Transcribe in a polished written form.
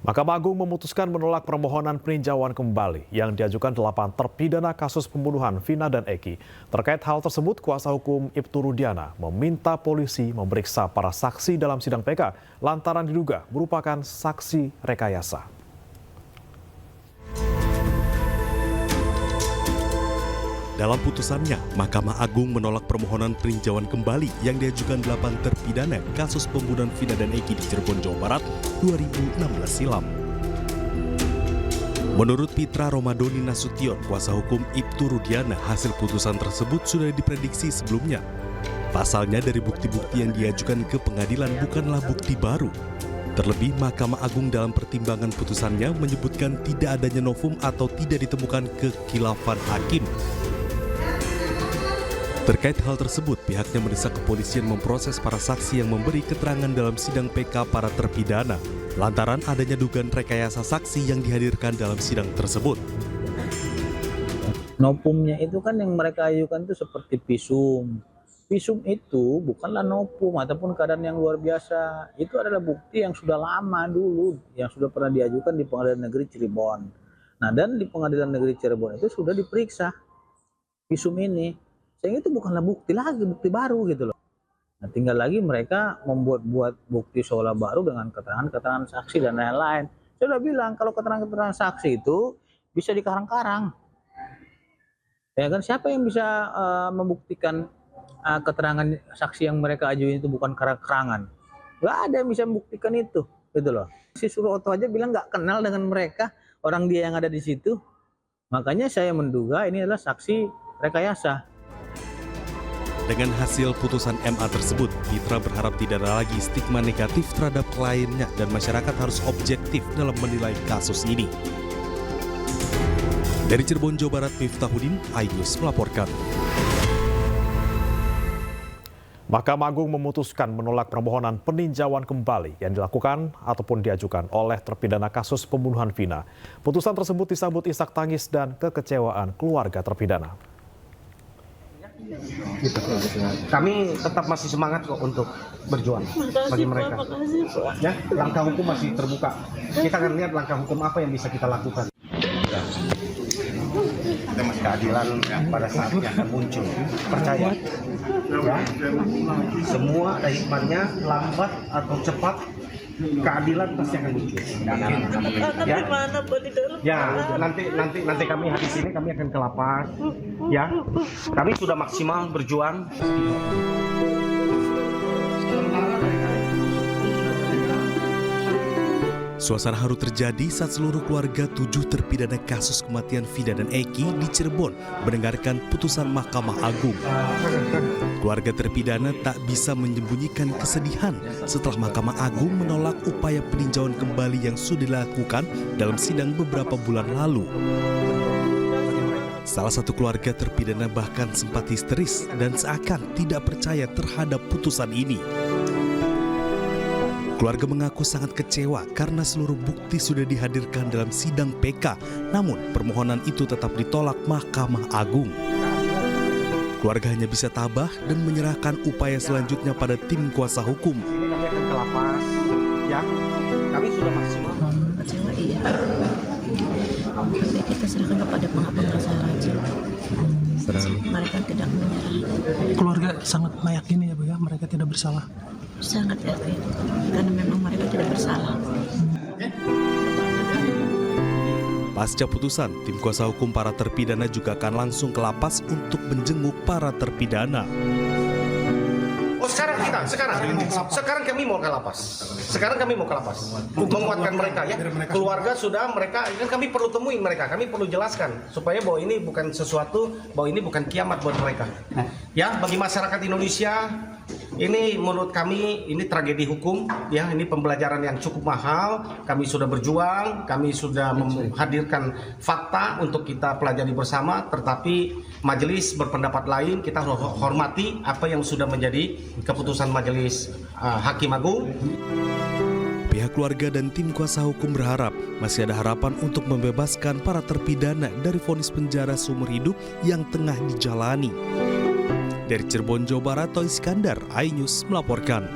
Mahkamah Agung memutuskan menolak permohonan peninjauan kembali yang diajukan 8 terpidana kasus pembunuhan Vina dan Eki. Terkait hal tersebut, kuasa hukum Ibtu Rudiana meminta polisi memeriksa para saksi dalam sidang PK lantaran diduga merupakan saksi rekayasa. Dalam putusannya, Mahkamah Agung menolak permohonan peninjauan kembali yang diajukan 8 terpidana kasus pembunuhan Vina dan Eki di Cirebon, Jawa Barat 2016 silam. Menurut Pitra Romadoni Nasution, kuasa hukum Ibtu Rudiana, hasil putusan tersebut sudah diprediksi sebelumnya. Pasalnya dari bukti-bukti yang diajukan ke pengadilan bukanlah bukti baru. Terlebih, Mahkamah Agung dalam pertimbangan putusannya menyebutkan tidak adanya novum atau tidak ditemukan kekhilafan hakim. Terkait hal tersebut, pihaknya mendesak kepolisian memproses para saksi yang memberi keterangan dalam sidang PK para terpidana, lantaran adanya dugaan rekayasa saksi yang dihadirkan dalam sidang tersebut. Novumnya itu kan yang mereka ajukan itu seperti visum. Visum itu bukanlah novum ataupun keadaan yang luar biasa. Itu adalah bukti yang sudah lama dulu, yang sudah pernah diajukan di Pengadilan Negeri Cirebon. Nah, dan di Pengadilan Negeri Cirebon itu sudah diperiksa visum ini. Sehingga itu bukanlah bukti lagi, bukti baru gitu loh. Nah, tinggal lagi mereka membuat bukti seolah baru dengan keterangan-keterangan saksi dan lain-lain. Saya sudah bilang kalau keterangan-keterangan saksi itu bisa dikarang-karang. Ya kan, siapa yang bisa membuktikan keterangan saksi yang mereka ajuin itu bukan karang-karangan? Nggak ada yang bisa membuktikan itu, gitu loh. Si Suroto aja bilang nggak kenal dengan mereka, orang dia yang ada di situ. Makanya saya menduga ini adalah saksi rekayasa. Dengan hasil putusan MA tersebut, Pitra berharap tidak ada lagi stigma negatif terhadap kliennya dan masyarakat harus objektif dalam menilai kasus ini. Dari Cirebon, Jawa Barat, Miftahudin, iNews melaporkan. Mahkamah Agung memutuskan menolak permohonan peninjauan kembali yang dilakukan ataupun diajukan oleh terpidana kasus pembunuhan Vina. Putusan tersebut disambut isak tangis dan kekecewaan keluarga terpidana. Kami tetap masih semangat kok untuk berjuang bagi mereka. Ya, langkah hukum masih terbuka. Kita akan lihat langkah hukum apa yang bisa kita lakukan. Keadilan pada saatnya akan muncul. Percaya. Ya, semua ada hikmahnya, lambat atau cepat. Keadilan pasti akan muncul. Ya, nanti kami habis ini kami akan ke lapas. Ya, kami sudah maksimal berjuang. Suasana haru terjadi saat seluruh keluarga 7 terpidana kasus kematian Vina dan Eki di Cirebon mendengarkan putusan Mahkamah Agung. Keluarga terpidana tak bisa menyembunyikan kesedihan setelah Mahkamah Agung menolak upaya peninjauan kembali yang sudah dilakukan dalam sidang beberapa bulan lalu. Salah satu keluarga terpidana bahkan sempat histeris dan seakan tidak percaya terhadap putusan ini. Keluarga mengaku sangat kecewa karena seluruh bukti sudah dihadirkan dalam sidang PK, namun permohonan itu tetap ditolak Mahkamah Agung. Keluarga hanya bisa tabah dan menyerahkan upaya selanjutnya pada tim kuasa hukum. Ini kami akan ke lapas, ya. Kami sudah maksimal. Kecewa iya. Tapi kita serahkan kepada pengabdi rasa aja. Mereka tidak menyerah. Keluarga sangat meyakini ya Bu ya, mereka tidak bersalah. Sangat yakin, karena memang mereka tidak bersalah. Pasca putusan, tim kuasa hukum para terpidana juga akan langsung ke lapas untuk menjenguk para terpidana. Oh, sekarang kami mau ke lapas. Sekarang kami mau ke lapas. Menguatkan mereka ya. Keluarga sudah mereka, kan kami perlu temuin mereka. Kami perlu jelaskan supaya bahwa ini bukan sesuatu, bahwa ini bukan kiamat buat mereka. Ya, bagi masyarakat Indonesia, ini menurut kami ini tragedi hukum ya, ini pembelajaran yang cukup mahal. Kami sudah berjuang, kami sudah menghadirkan fakta untuk kita pelajari bersama, tetapi majelis berpendapat lain. Kita hormati apa yang sudah menjadi keputusan majelis Hakim Agung. Pihak keluarga dan tim kuasa hukum berharap masih ada harapan untuk membebaskan para terpidana dari vonis penjara seumur hidup yang tengah dijalani. Dari Cirebon, Jawa Barat, Toy Iskandar, iNews melaporkan.